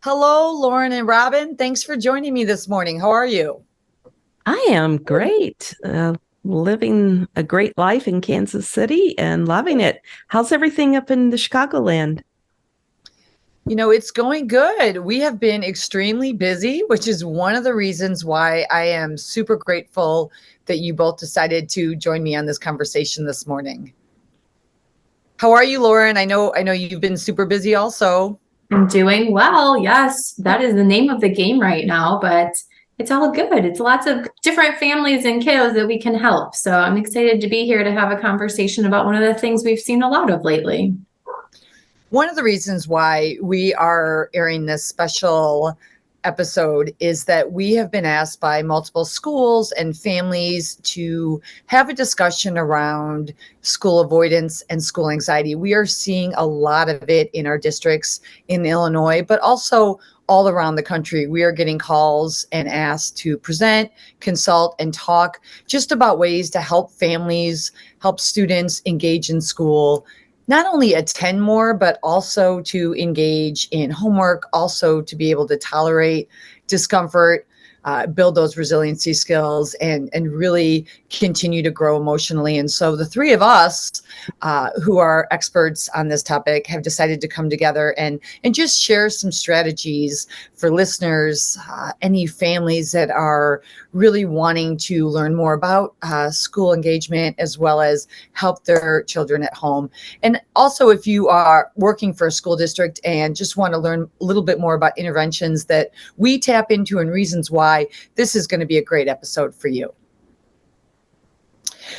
Hello, Lauren and Robin. Thanks for joining me this morning. How are you? I am great. Living a great life in Kansas City and loving it. How's everything up in the Chicagoland? It's going good. We have been extremely busy, which is one of the reasons why I am super grateful that you both decided to join me on this conversation this morning. How are you, Lauren? I know you've been super busy also. I'm doing well. Yes, that is the name of the game right now, but it's all good. It's lots of different families and kiddos that we can help. So I'm excited to be here to have a conversation about one of the things we've seen a lot of lately. One of the reasons why we are airing this special episode is that we have been asked by multiple schools and families to have a discussion around school avoidance and school anxiety. We are seeing a lot of it in our districts in Illinois, but also all around the country. We are getting calls and asked to present, consult, and talk just about ways to help families, help students engage in school, not only attend more, but also to engage in homework, also to be able to tolerate discomfort, build those resiliency skills, and really continue to grow emotionally. And so the three of us who are experts on this topic have decided to come together and just share some strategies for listeners, any families that are really wanting to learn more about school engagement as well as help their children at home. And also, if you are working for a school district and just want to learn a little bit more about interventions that we tap into and reasons why, this is going to be a great episode for you.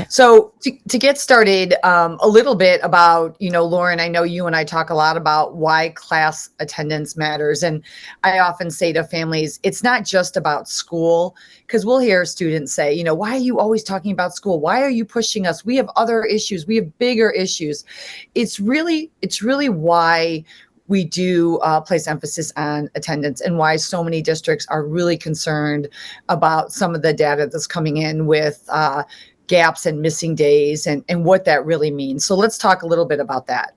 So to get started, a little bit about, Lauren, I know you and I talk a lot about why class attendance matters. And I often say to families, it's not just about school, because we'll hear students say, why are you always talking about school? Why are you pushing us? We have other issues. We have bigger issues. It's really why we do place emphasis on attendance and why so many districts are really concerned about some of the data that's coming in with gaps and missing days and what that really means. So let's talk a little bit about that.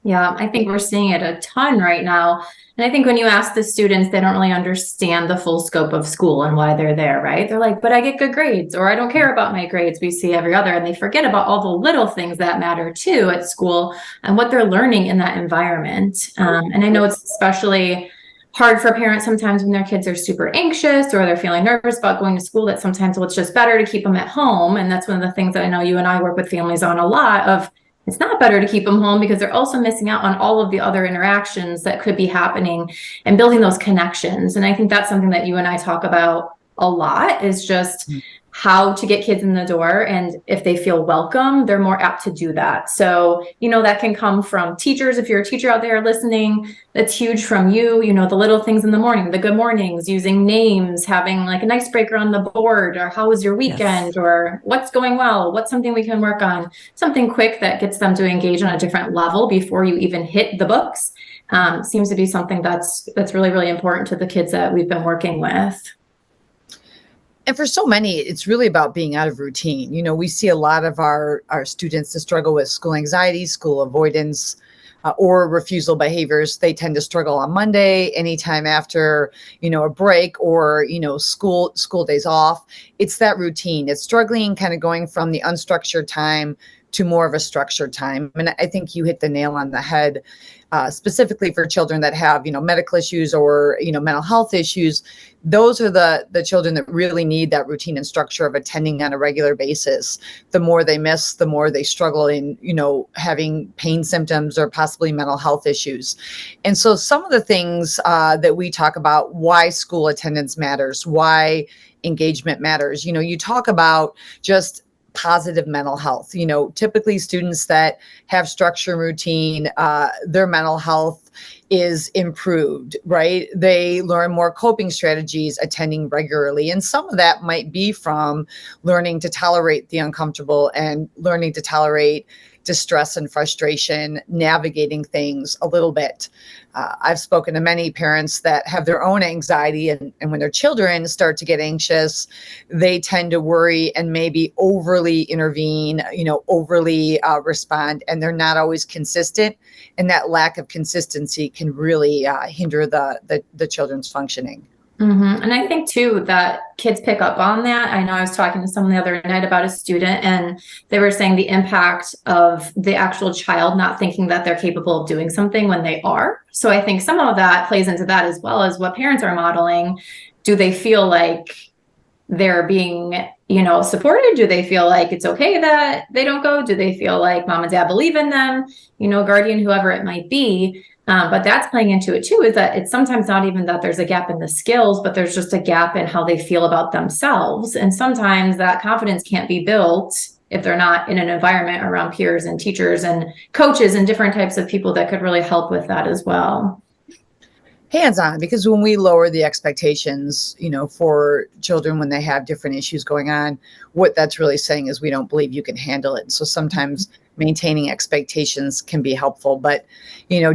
Yeah, I think we're seeing it a ton right now. And I think when you ask the students, they don't really understand the full scope of school and why they're there, right? They're like, but I get good grades, or I don't care about my grades. We see every other, and they forget about all the little things that matter too at school and what they're learning in that environment. And I know it's especially hard for parents sometimes when their kids are super anxious or they're feeling nervous about going to school, that sometimes it's just better to keep them at home. And that's one of the things that I know you and I work with families on a lot of. It's not better to keep them home because they're also missing out on all of the other interactions that could be happening and building those connections. And I think that's something that you and I talk about a lot, is just how to get kids in the door. And if they feel welcome, they're more apt to do that. So, that can come from teachers. If you're a teacher out there listening, that's huge from you. The little things in the morning, the good mornings, using names, having like an icebreaker on the board, or how was your weekend, Yes. or what's going well, what's something we can work on, something quick that gets them to engage on a different level before you even hit the books. Seems to be something that's really, really important to the kids that we've been working with. And for so many, it's really about being out of routine. We see a lot of our students that struggle with school anxiety, school avoidance, or refusal behaviors. They tend to struggle on Monday, anytime after, a break or, school days off. It's that routine. It's struggling kind of going from the unstructured time to more of a structured time. And I think you hit the nail on the head, specifically for children that have, medical issues or, mental health issues. Those are the children that really need that routine and structure of attending on a regular basis. The more they miss, the more they struggle in, having pain symptoms or possibly mental health issues. And so some of the things that we talk about, why school attendance matters, why engagement matters, you talk about just positive mental health. Typically students that have structure and routine, their mental health is improved, right? They learn more coping strategies attending regularly. And some of that might be from learning to tolerate the uncomfortable and learning to tolerate distress and frustration navigating things a little bit. I've spoken to many parents that have their own anxiety, and when their children start to get anxious, they tend to worry and maybe overly intervene, overly respond, and they're not always consistent. And that lack of consistency can really hinder the children's functioning. And I think too that kids pick up on that. I know I was talking to someone the other night about a student, and they were saying the impact of the actual child not thinking that they're capable of doing something when they are. So I think some of that plays into that, as well as what parents are modeling. Do they feel like they're being, supported? Do they feel like it's okay that they don't go? Do they feel like mom and dad believe in them, guardian, whoever it might be? But that's playing into it too, is that it's sometimes not even that there's a gap in the skills, but there's just a gap in how they feel about themselves. And sometimes that confidence can't be built if they're not in an environment around peers and teachers and coaches and different types of people that could really help with that as well. Hands-on, because when we lower the expectations, for children when they have different issues going on, what that's really saying is we don't believe you can handle it. So sometimes maintaining expectations can be helpful, but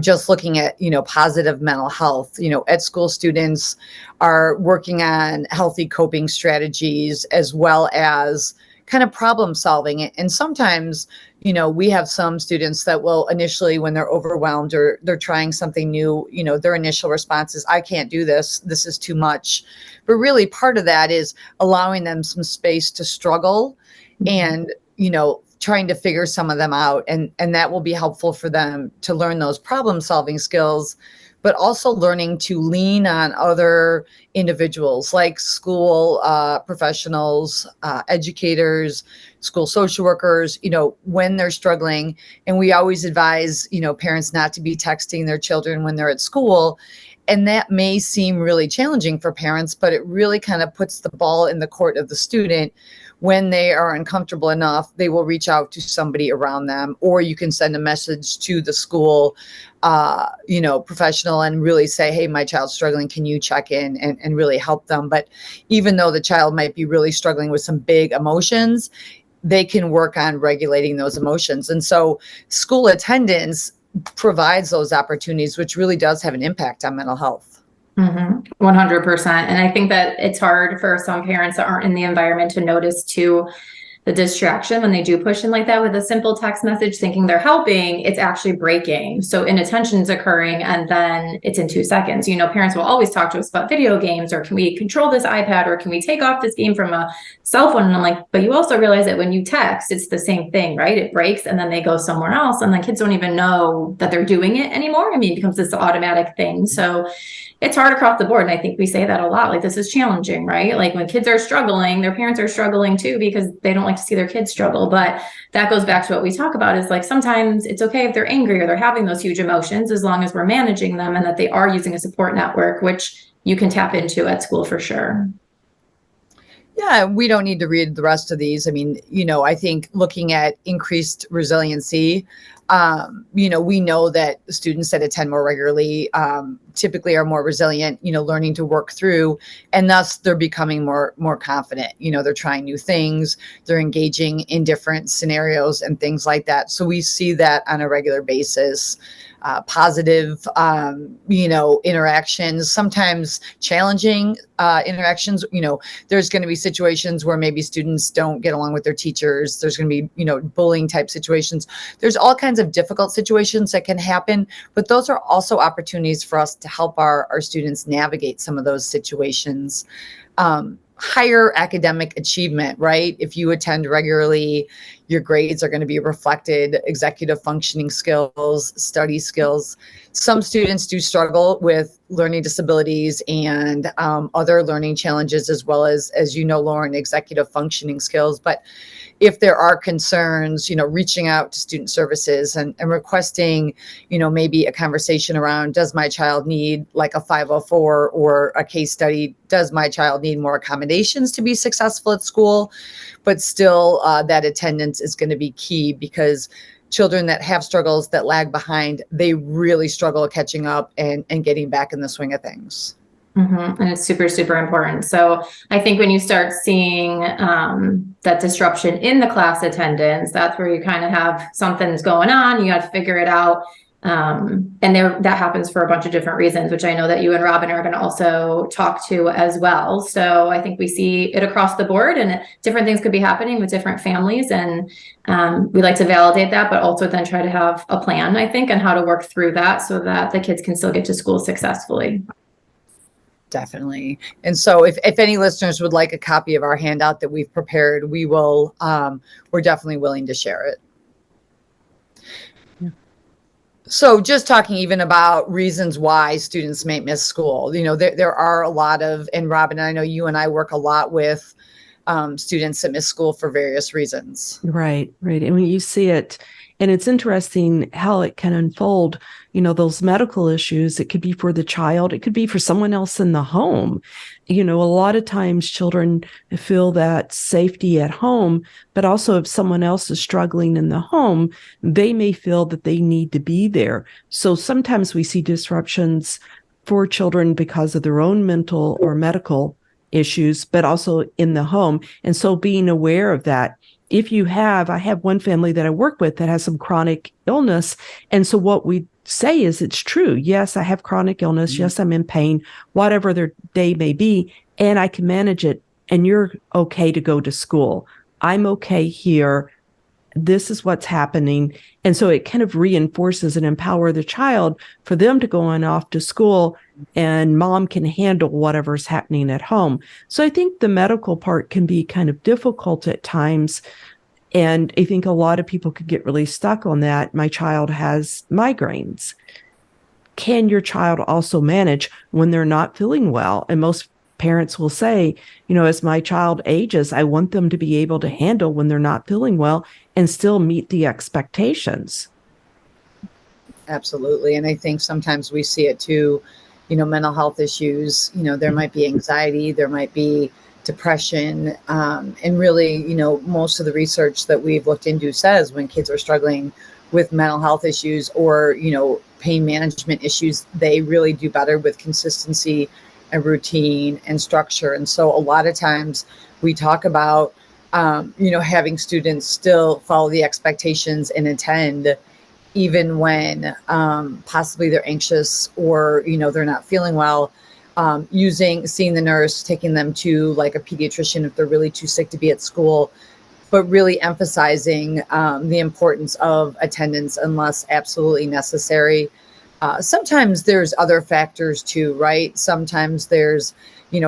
just looking at positive mental health, at school, students are working on healthy coping strategies as well as kind of problem solving. And sometimes we have some students that will initially, when they're overwhelmed or they're trying something new, their initial response is, I can't do this. This is too much. But really part of that is allowing them some space to struggle and, trying to figure some of them out. And that will be helpful for them to learn those problem solving skills, but also learning to lean on other individuals like school professionals, educators, school social workers, when they're struggling. And we always advise, parents not to be texting their children when they're at school. And that may seem really challenging for parents, but it really kind of puts the ball in the court of the student. When they are uncomfortable enough, they will reach out to somebody around them, or you can send a message to the school, professional and really say, hey, my child's struggling. Can you check in and really help them? But even though the child might be really struggling with some big emotions, they can work on regulating those emotions. And so school attendance provides those opportunities, which really does have an impact on mental health. 100%. And I think that it's hard for some parents that aren't in the environment to notice too the distraction when they do push in like that with a simple text message thinking they're helping. It's actually breaking. So inattention is occurring and then it's in 2 seconds. Parents will always talk to us about video games, or can we control this iPad, or can we take off this game from a cell phone? And I'm like, but you also realize that when you text, it's the same thing, right? It breaks and then they go somewhere else, and then kids don't even know that they're doing it anymore. It becomes this automatic thing. So it's hard across the board. And I think we say that a lot, like this is challenging, right? Like when kids are struggling, their parents are struggling too, because they don't like to see their kids struggle. But that goes back to what we talk about, is like, sometimes it's okay if they're angry or they're having those huge emotions, as long as we're managing them and that they are using a support network, which you can tap into at school for sure. Yeah, we don't need to read the rest of these. I mean, I think looking at increased resiliency, we know that students that attend more regularly typically are more resilient, learning to work through, and thus they're becoming more confident. They're trying new things, they're engaging in different scenarios and things like that. So we see that on a regular basis. Positive, interactions, sometimes challenging interactions. There's going to be situations where maybe students don't get along with their teachers. There's going to be, bullying type situations. There's all kinds of difficult situations that can happen, but those are also opportunities for us to help our students navigate some of those situations. Higher academic achievement, right? If you attend regularly, your grades are going to be reflected, executive functioning skills, study skills. Some students do struggle with learning disabilities and other learning challenges, as well as Lauren, executive functioning skills. But if there are concerns, reaching out to student services and requesting, maybe a conversation around, does my child need like a 504 or a case study? Does my child need more accommodations to be successful at school? But still, that attendance is going to be key, because children that have struggles, that lag behind, they really struggle catching up and getting back in the swing of things. And it's super, super important. So I think when you start seeing that disruption in the class attendance, that's where you kind of have something's going on. You got to figure it out. And that happens for a bunch of different reasons, which I know that you and Robin are going to also talk to as well. So I think we see it across the board, and different things could be happening with different families. And we like to validate that, but also then try to have a plan, I think, on how to work through that so that the kids can still get to school successfully. Definitely. And so if any listeners would like a copy of our handout that we've prepared, we're definitely willing to share it. Yeah. So just talking even about reasons why students may miss school, there are a lot of, and Robin, I know you and I work a lot with students that miss school for various reasons. Right. And when you see it, and it's interesting how it can unfold, those medical issues. It could be for the child. It could be for someone else in the home. A lot of times children feel that safety at home, but also if someone else is struggling in the home, they may feel that they need to be there. So sometimes we see disruptions for children because of their own mental or medical issues, but also in the home. And so being aware of that. I have one family that I work with that has some chronic illness. And so what we say is it's true. Yes, I have chronic illness. Mm-hmm. Yes, I'm in pain, whatever their day may be, and I can manage it. And you're okay to go to school. I'm okay here. This is what's happening. And so it kind of reinforces and empower the child for them to go on off to school, and mom can handle whatever's happening at home. So I think the medical part can be kind of difficult at times. And I think a lot of people could get really stuck on that. My child has migraines. Can your child also manage when they're not feeling well? And most parents will say, as my child ages, I want them to be able to handle when they're not feeling well and still meet the expectations. Absolutely. And I think sometimes we see it too, mental health issues, there might be anxiety, there might be depression. And really, most of the research that we've looked into says when kids are struggling with mental health issues or, pain management issues, they really do better with consistency and routine and structure. And so a lot of times we talk about, having students still follow the expectations and attend even when possibly they're anxious or, they're not feeling well, seeing the nurse, taking them to like a pediatrician if they're really too sick to be at school, but really emphasizing the importance of attendance unless absolutely necessary. Sometimes there's other factors too, right? Sometimes there's,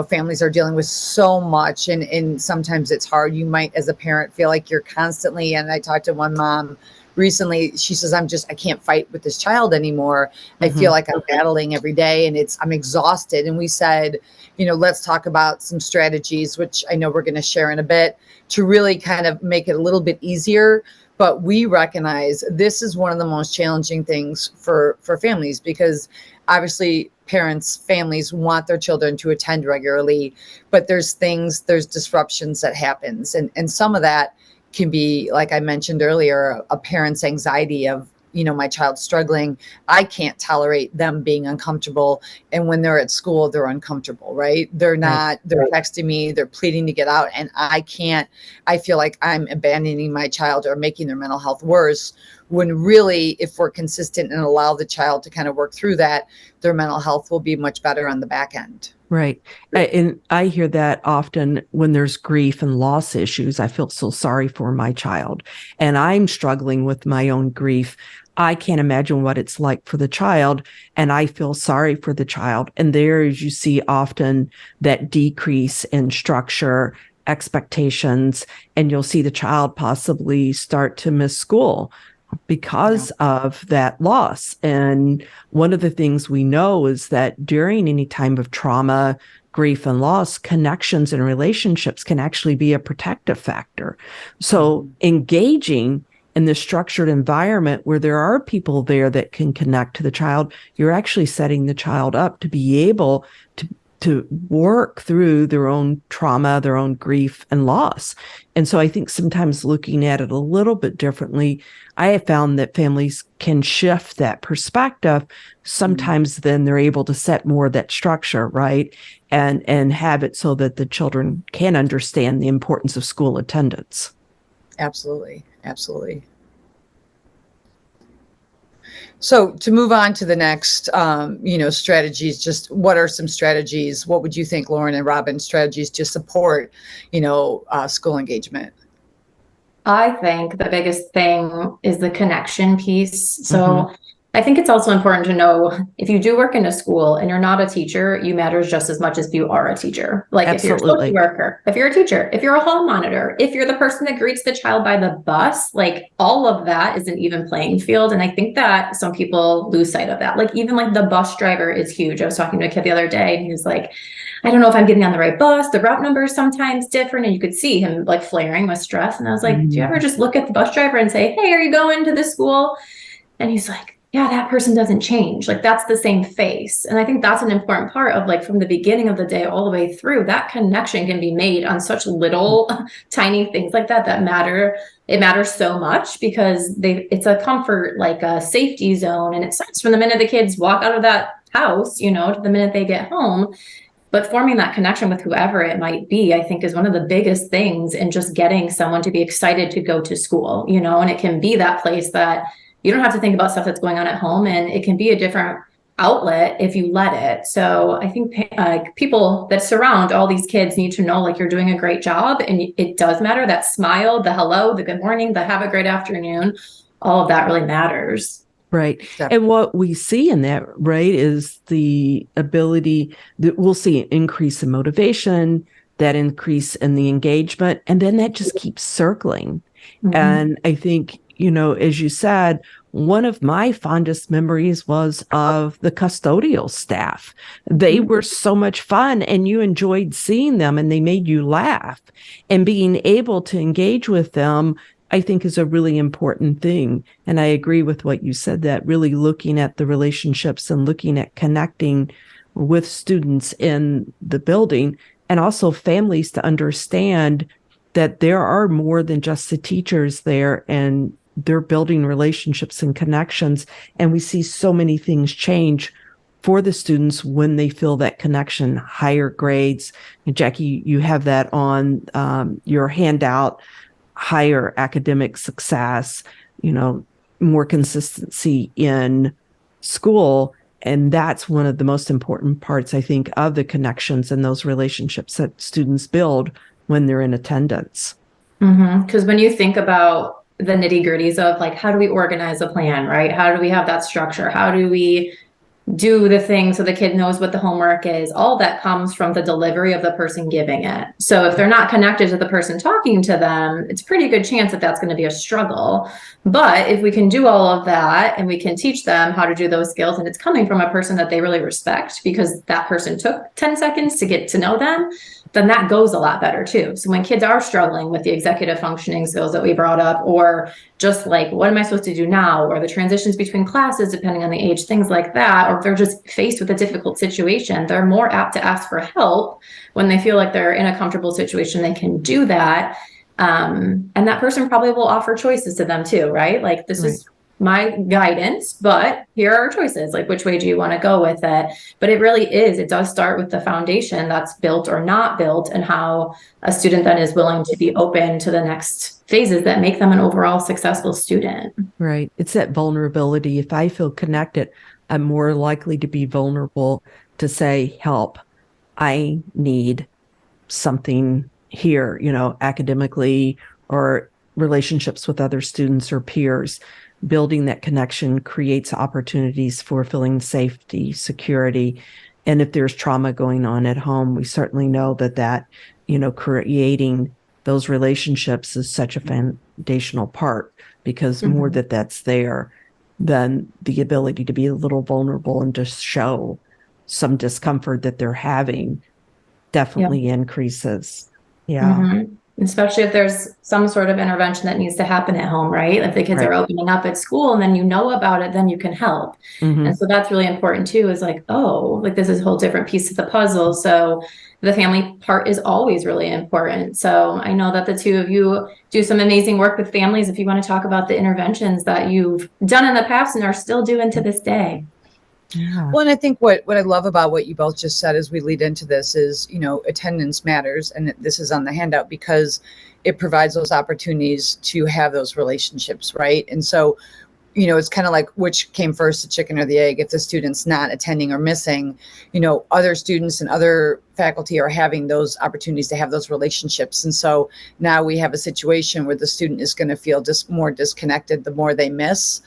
families are dealing with so much and sometimes it's hard. You might, as a parent, feel like you're constantly, and I talked to one mom recently, she says, I can't fight with this child anymore. I feel like I'm battling every day and I'm exhausted. And we said, let's talk about some strategies, which I know we're going to share in a bit, to really kind of make it a little bit easier. But we recognize this is one of the most challenging things for families because obviously families want their children to attend regularly, but there's disruptions that happens. And some of that can be, like I mentioned earlier, a parent's anxiety of, my child's struggling. I can't tolerate them being uncomfortable. And when they're at school, they're uncomfortable, right? They're texting me, they're pleading to get out. And I feel like I'm abandoning my child or making their mental health worse. When really, if we're consistent and allow the child to kind of work through that, their mental health will be much better on the back end. Right. And I hear that often when there's grief and loss issues. I feel so sorry for my child and I'm struggling with my own grief. I can't imagine what it's like for the child, and I feel sorry for the child. And there, as you see often that decrease in structure, expectations, and you'll see the child possibly start to miss school because of that loss. And one of the things we know is that during any time of trauma, grief, and loss, connections and relationships can actually be a protective factor. So engaging in this structured environment where there are people there that can connect to the child, you're actually setting the child up to be able to to work through their own trauma, their own grief and loss. And so I think sometimes looking at it a little bit differently, I have found that families can shift that perspective. Sometimes then they're able to set more of that structure, right? And have it so that the children can understand the importance of school attendance. Absolutely. Absolutely. So to move on to the next, strategies, just what are some strategies? What would you think, Lauren and Robin, strategies to support, school engagement? I think the biggest thing is the connection piece. So Mhm. I think it's also important to know if you do work in a school and you're not a teacher, you matter just as much as you are a teacher. Like if you're a social Absolutely. worker, if you're a teacher, if you're a hall monitor, if you're the person that greets the child by the bus, like all of that is an even playing field. And I think that some people lose sight of that. Like even like the bus driver is huge. I was talking to a kid the other day and he was like, I don't know if I'm getting on the right bus. The route number is sometimes different. And you could see him like flaring with stress. And I was like, do you ever just look at the bus driver and say, hey, are you going to this school? And he's like, yeah, that person doesn't change. Like that's the same face. And I think that's an important part of like from the beginning of the day all the way through, that connection can be made on such little tiny things like that matter. It matters so much because it's a comfort, like a safety zone. And it starts from the minute the kids walk out of that house, to the minute they get home. But forming that connection with whoever it might be, I think is one of the biggest things in just getting someone to be excited to go to school, and it can be that place that you don't have to think about stuff that's going on at home, and it can be a different outlet if you let it. So I think people that surround all these kids need to know like you're doing a great job, and it does matter. That smile, the hello, the good morning, the have a great afternoon, all of that really matters. Right. Definitely. And what we see in that, right, is the ability that we'll see an increase in motivation, that increase in the engagement, and then that just keeps circling. Mhm. And I think, as you said, one of my fondest memories was of the custodial staff. They were so much fun and you enjoyed seeing them and they made you laugh. And being able to engage with them, I think, is a really important thing. And I agree with what you said, that really looking at the relationships and looking at connecting with students in the building and also families to understand that there are more than just the teachers there and they're building relationships and connections. And we see so many things change for the students when they feel that connection, higher grades. And Jackie, you have that on your handout, higher academic success, more consistency in school. And that's one of the most important parts, I think, of the connections and those relationships that students build when they're in attendance. Because when you think about the nitty gritties of like, how do we organize a plan, right? How do we have that structure? How do we do the thing so the kid knows what the homework is? All that comes from the delivery of the person giving it. So if they're not connected to the person talking to them, it's a pretty good chance that that's going to be a struggle. But if we can do all of that and we can teach them how to do those skills, and it's coming from a person that they really respect because that person took 10 seconds to get to know them, then that goes a lot better too. So when kids are struggling with the executive functioning skills that we brought up, or just like, what am I supposed to do now? Or the transitions between classes, depending on the age, things like that, or if they're just faced with a difficult situation, they're more apt to ask for help when they feel like they're in a comfortable situation, they can do that. And that person probably will offer choices to them too, right? Like, this is my guidance, but here are choices. Like, which way do you want to go with it? But it really is, it does start with the foundation that's built or not built, and how a student then is willing to be open to the next phases that make them an overall successful student. Right. It's that vulnerability. If I feel connected, I'm more likely to be vulnerable to say, help, I need something here, academically or relationships with other students or peers. Building that connection creates opportunities for feeling safety, security. And if there's trauma going on at home, we certainly know that, creating those relationships is such a foundational part, because more that's there, then the ability to be a little vulnerable and just show some discomfort that they're having definitely increases. Yeah. Especially if there's some sort of intervention that needs to happen at home, right? If the kids are Right. opening up at school and then you know about it, then you can help. And so that's really important too, is like, oh, like this is a whole different piece of the puzzle. So the family part is always really important. So I know that the two of you do some amazing work with families. If you want to talk about the interventions that you've done in the past and are still doing to this day. Yeah. Well, and I think what I love about what you both just said as we lead into this is, attendance matters. And this is on the handout because it provides those opportunities to have those relationships, right? And so, it's kind of like which came first, the chicken or the egg. If the student's not attending or missing, other students and other faculty are having those opportunities to have those relationships. And so now we have a situation where the student is going to feel just more disconnected the more they miss.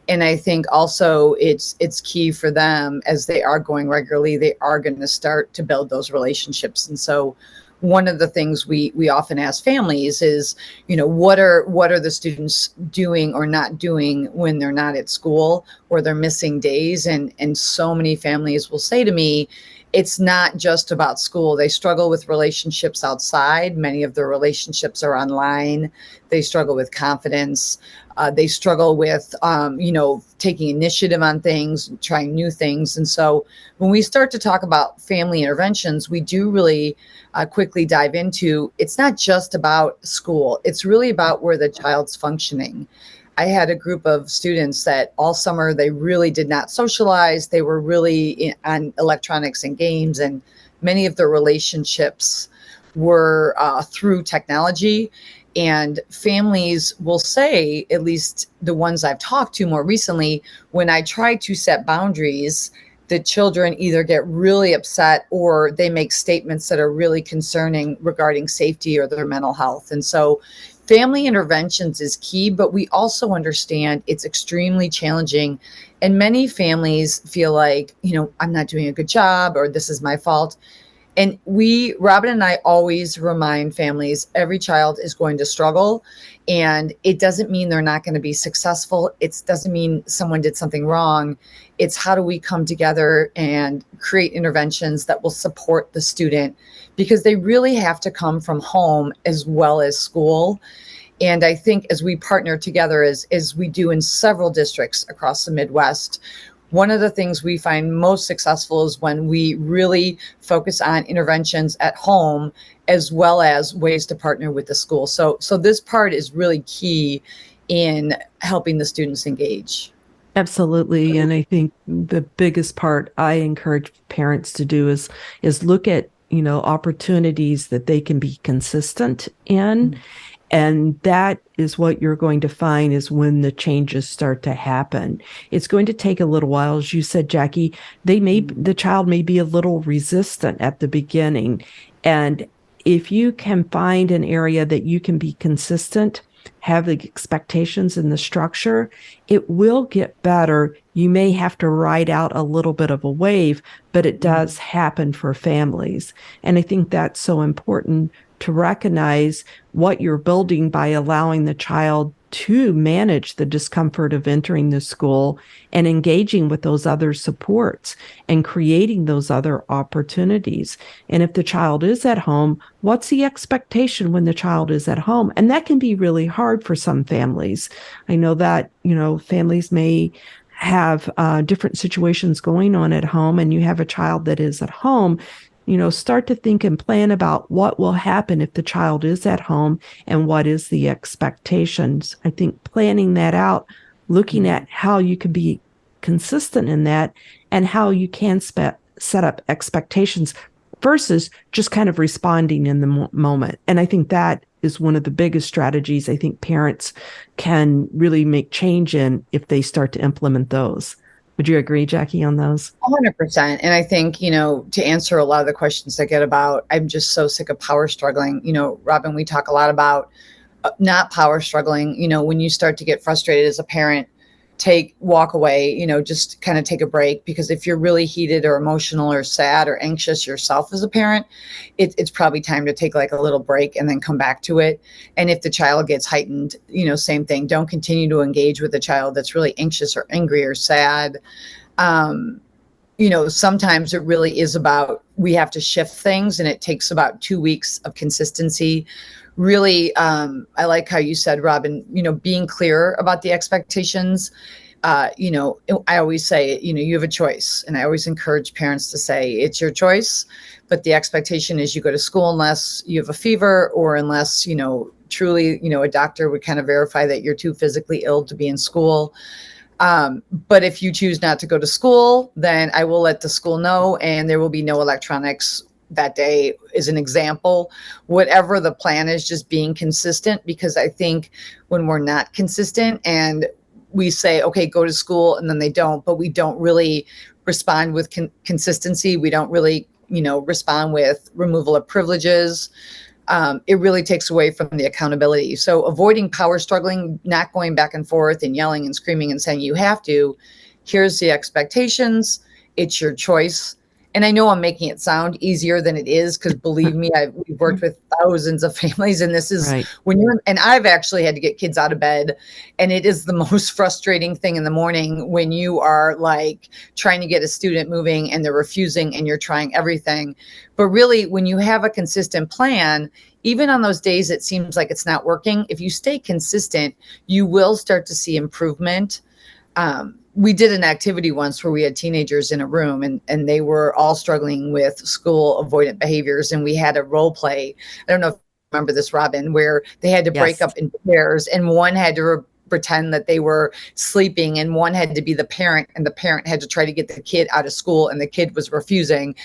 And I think also it's key for them as they are going regularly, they are going to start to build those relationships. And so one of the things we often ask families is, what are the students doing or not doing when they're not at school or they're missing days? And so many families will say to me, it's not just about school. They struggle with relationships outside. Many of their relationships are online. They struggle with confidence. They struggle with, taking initiative on things, trying new things. And so when we start to talk about family interventions, we do really quickly dive into, it's not just about school. It's really about where the child's functioning. I had a group of students that all summer, they really did not socialize. They were really on electronics and games, and many of their relationships were through technology. And families will say, at least the ones I've talked to more recently, when I try to set boundaries, the children either get really upset or they make statements that are really concerning regarding safety or their mental health. And so family interventions is key, but we also understand it's extremely challenging. And many families feel like, I'm not doing a good job or this is my fault. And Robin and I always remind families every child is going to struggle, and it doesn't mean they're not going to be successful. It doesn't mean someone did something wrong. It's how do we come together and create interventions that will support the student, because they really have to come from home as well as school. And I think as we partner together, as we do in several districts across the Midwest, one of the things we find most successful is when we really focus on interventions at home as well as ways to partner with the school. So this part is really key in helping the students engage. Absolutely. And I think the biggest part I encourage parents to do is look at, opportunities that they can be consistent in. Mm-hmm. And that is what you're going to find is when the changes start to happen. It's going to take a little while. As you said, Jackie, the child may be a little resistant at the beginning. And if you can find an area that you can be consistent, have the expectations in the structure, it will get better. You may have to ride out a little bit of a wave, but it does happen for families. And I think that's so important to recognize what you're building by allowing the child to manage the discomfort of entering the school and engaging with those other supports and creating those other opportunities. And if the child is at home, what's the expectation when the child is at home? And that can be really hard for some families. I know that, families may have different situations going on at home, and you have a child that is at home. Start to think and plan about what will happen if the child is at home and what is the expectations. I think planning that out, looking at how you can be consistent in that and how you can set up expectations versus just kind of responding in the moment. And I think that is one of the biggest strategies I think parents can really make change in if they start to implement those. Would you agree, Jackie, on those? 100%. And I think, to answer a lot of the questions I get about, I'm just so sick of power struggling. Robin, we talk a lot about not power struggling. When you start to get frustrated as a parent, walk away, just kind of take a break, because if you're really heated or emotional or sad or anxious yourself as a parent, it's probably time to take like a little break and then come back to it. And if the child gets heightened, same thing. Don't continue to engage with a child that's really anxious or angry or sad. Sometimes it really is about, we have to shift things, and it takes about 2 weeks of consistency. really, I like how you said, Robin, being clear about the expectations. I always say, you have a choice. And I always encourage parents to say it's your choice, but the expectation is you go to school unless you have a fever or unless, truly, a doctor would kind of verify that you're too physically ill to be in school. But if you choose not to go to school, then I will let the school know, and there will be no electronics that day, is an example. Whatever the plan is, just being consistent, because I think when we're not consistent and we say, okay, go to school, and then they don't, but we don't really respond with consistency. We don't really, respond with removal of privileges. It really takes away from the accountability. So avoiding power struggling, not going back and forth and yelling and screaming and saying you have to. Here's the expectations. It's your choice. And I know I'm making it sound easier than it is, because believe me, we've worked with thousands of families, and this is Right. and I've actually had to get kids out of bed, and it is the most frustrating thing in the morning when you are like trying to get a student moving and they're refusing and you're trying everything. But really, when you have a consistent plan, even on those days it seems like it's not working, if you stay consistent, you will start to see improvement. We did an activity once where we had teenagers in a room, and they were all struggling with school avoidant behaviors. And we had a role play. I don't know if you remember this, Robin, where they had to break Yes. up in pairs, and one had to pretend that they were sleeping, and one had to be the parent, and the parent had to try to get the kid out of school, and the kid was refusing.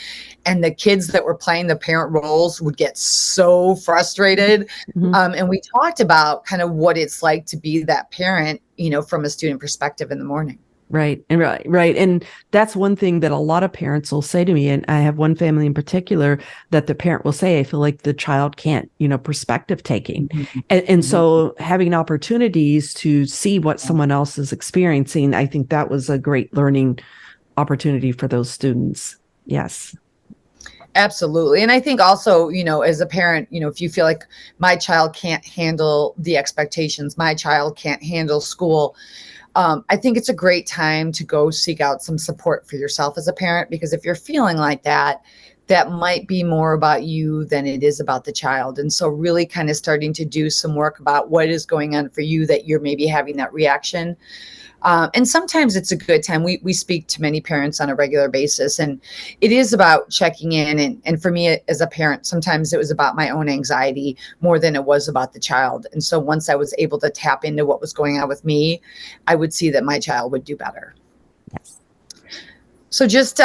And the kids that were playing the parent roles would get so frustrated. Mhm. And we talked about kind of what it's like to be that parent, from a student perspective in the morning. Right. And right. And that's one thing that a lot of parents will say to me. And I have one family in particular that the parent will say, I feel like the child can't, perspective taking. And so having opportunities to see what someone else is experiencing, I think that was a great learning opportunity for those students. Yes. Absolutely. And I think also, as a parent, if you feel like my child can't handle the expectations, my child can't handle school, I think it's a great time to go seek out some support for yourself as a parent, because if you're feeling like that, that might be more about you than it is about the child. And so really kind of starting to do some work about what is going on for you that you're maybe having that reaction. And sometimes it's a good time. We speak to many parents on a regular basis, and it is about checking in. And for me as a parent, sometimes it was about my own anxiety more than it was about the child. And so once I was able to tap into what was going on with me, I would see that my child would do better. Yes. So just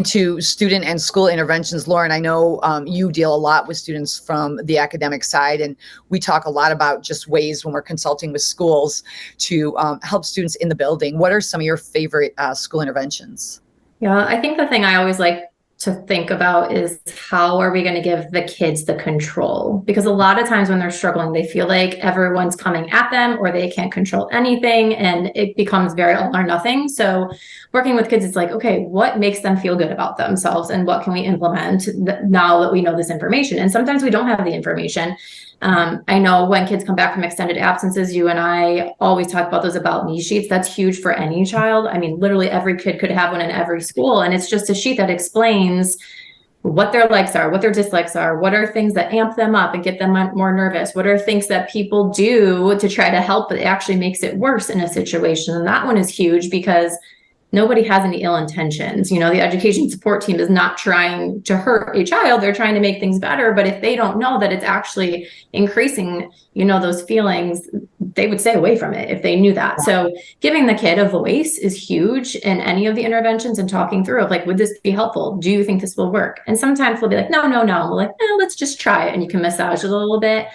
to student and school interventions, Lauren, I know you deal a lot with students from the academic side, and we talk a lot about just ways when we're consulting with schools to help students in the building. What are some of your favorite school interventions? Yeah, I think the thing I always like to think about is how are we going to give the kids the control? Because a lot of times when they're struggling, they feel like everyone's coming at them or they can't control anything, and it becomes very all or nothing. So working with kids, it's like, okay, what makes them feel good about themselves and what can we implement now that we know this information? And sometimes we don't have the information. I know when kids come back from extended absences, you and I always talk about those about me sheets. That's huge for any child. I mean, literally every kid could have one in every school. And it's just a sheet that explains what their likes are, what their dislikes are, what are things that amp them up and get them more nervous, what are things that people do to try to help, but it actually makes it worse in a situation. And that one is huge because nobody has any ill intentions. The education support team is not trying to hurt a child. They're trying to make things better. But if they don't know that it's actually increasing, those feelings, they would stay away from it if they knew that. So giving the kid a voice is huge in any of the interventions, and talking through of like, would this be helpful? Do you think this will work? And sometimes we'll be like, no. And we're like, let's just try it. And you can massage it a little bit.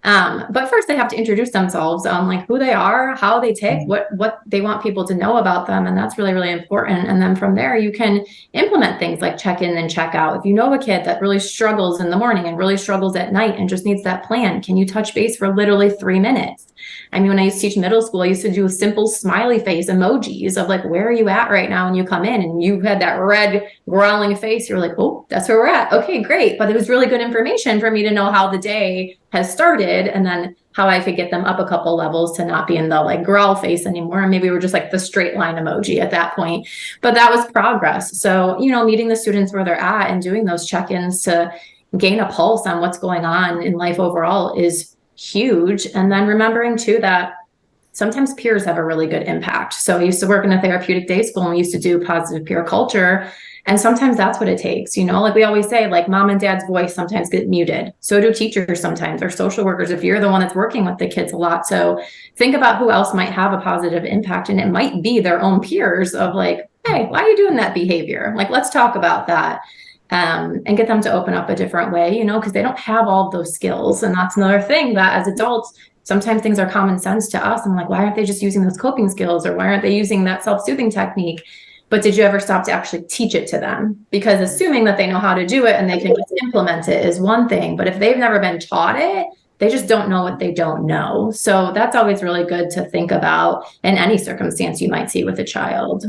But first they have to introduce themselves on like who they are, how they tick, what they want people to know about them. And that's really, really important. And then from there, you can implement things like check in and check out. If you know a kid that really struggles in the morning and really struggles at night and just needs that plan, can you touch base for literally 3 minutes? I mean, when I used to teach middle school, I used to do simple smiley face emojis of like, where are you at right now? When you come in and you had that red growling face, you're like, oh, that's where we're at. Okay, great. But it was really good information for me to know how the day has started, and then how I could get them up a couple levels to not be in the like growl face anymore. And maybe we're just like the straight line emoji at that point. But that was progress. So, meeting the students where they're at and doing those check-ins to gain a pulse on what's going on in life overall is huge. And then remembering too that sometimes peers have a really good impact. So I used to work in a therapeutic day school, and we used to do positive peer culture. And sometimes that's what it takes, like we always say, like mom and dad's voice sometimes get muted. So do teachers sometimes, or social workers, if you're the one that's working with the kids a lot. So think about who else might have a positive impact. And it might be their own peers of like, hey, why are you doing that behavior? Like, let's talk about that. And get them to open up a different way, because they don't have all of those skills. And that's another thing that as adults, sometimes things are common sense to us. I'm like, why aren't they just using those coping skills? Or why aren't they using that self-soothing technique? But did you ever stop to actually teach it to them? Because assuming that they know how to do it and they can just implement it is one thing. But if they've never been taught it, they just don't know what they don't know. So that's always really good to think about in any circumstance you might see with a child.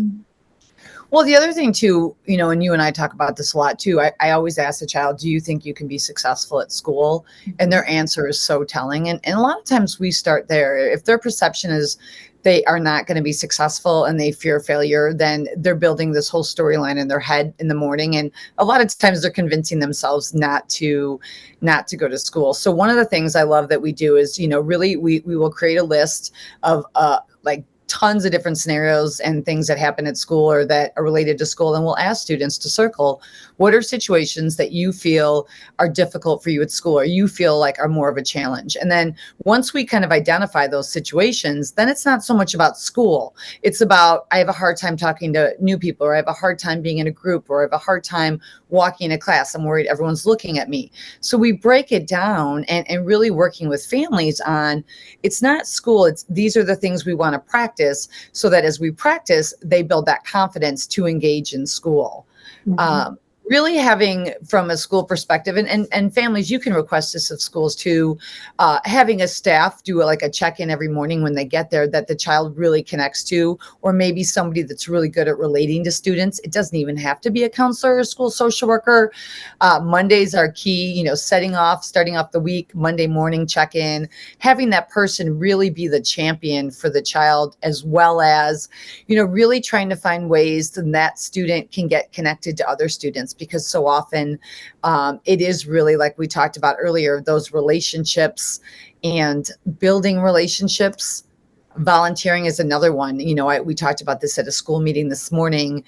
Well, the other thing too, and you and I talk about this a lot too, I always ask the child, do you think you can be successful at school? And their answer is so telling. And a lot of times we start there. If their perception is they are not going to be successful and they fear failure, then they're building this whole storyline in their head in the morning. And a lot of times they're convincing themselves not to go to school. So one of the things I love that we do is, really we will create a list of like tons of different scenarios and things that happen at school or that are related to school. And we'll ask students to circle, what are situations that you feel are difficult for you at school or you feel like are more of a challenge? And then once we kind of identify those situations, then it's not so much about school. It's about, I have a hard time talking to new people, or I have a hard time being in a group, or I have a hard time walking in a class. I'm worried everyone's looking at me. So we break it down and really working with families on, it's not school, these are the things we want to practice, so that as we practice, they build that confidence to engage in school. Mm-hmm. Really having, from a school perspective, and families, you can request this of schools too, having a staff do like a check-in every morning when they get there that the child really connects to, or maybe somebody that's really good at relating to students. It doesn't even have to be a counselor or a school social worker. Mondays are key, starting off the week, Monday morning check-in, having that person really be the champion for the child, as well as, really trying to find ways that student can get connected to other students. Because so often it is really, like we talked about earlier, those relationships and building relationships. Volunteering is another one. We talked about this at a school meeting this morning.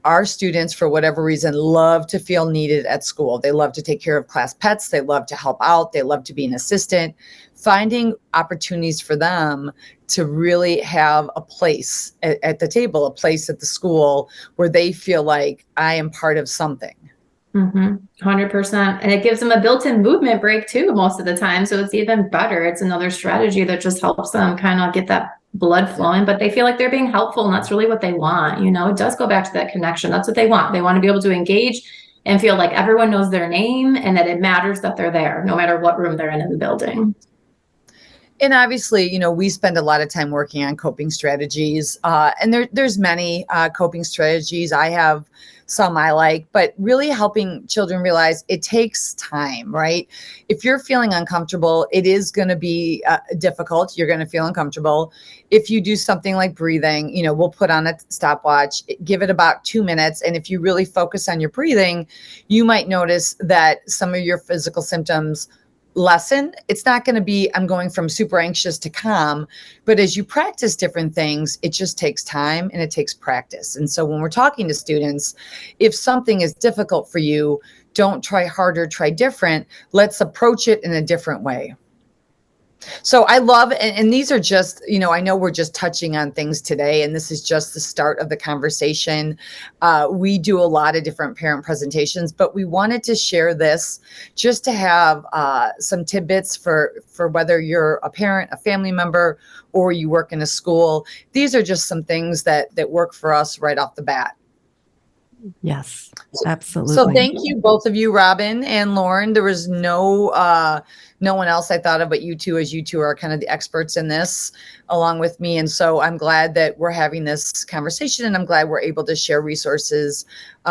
Our students, for whatever reason, love to feel needed at school. They love to take care of class pets. They love to help out. They love to be an assistant. Finding opportunities for them to really have a place at the table, a place at the school where they feel like I am part of something. 100%. And it gives them a built-in movement break too, most of the time. So it's even better. It's another strategy that just helps them kind of get that blood flowing, but they feel like they're being helpful. And that's really what they want. It does go back to that connection. That's what they want. They want to be able to engage and feel like everyone knows their name and that it matters that they're there, no matter what room they're in the building. And obviously, we spend a lot of time working on coping strategies, and there's many coping strategies. I have some I like, but really helping children realize it takes time, right? If you're feeling uncomfortable, it is going to be difficult. You're going to feel uncomfortable. If you do something like breathing, we'll put on a stopwatch, give it about 2 minutes. And if you really focus on your breathing, you might notice that some of your physical symptoms lessen. It's not going to be, I'm going from super anxious to calm, but as you practice different things, it just takes time and it takes practice. And so when we're talking to students, if something is difficult for you, don't try harder, try different. Let's approach it in a different way. So I love, and these are just, I know we're just touching on things today, and this is just the start of the conversation. We do a lot of different parent presentations, but we wanted to share this just to have some tidbits for whether you're a parent, a family member, or you work in a school. These are just some things that work for us right off the bat. Yes, absolutely. So thank you, both of you, Robin and Lauren. There was no one else I thought of but you two, as you two are kind of the experts in this along with me. And so I'm glad that we're having this conversation, and I'm glad we're able to share resources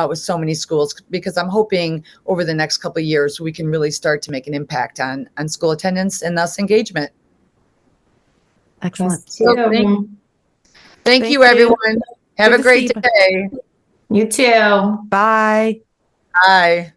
with so many schools, because I'm hoping over the next couple of years we can really start to make an impact on school attendance and thus engagement. Excellent. So thank you, everyone. Have Good a to great see you. day. You too. Bye. Bye.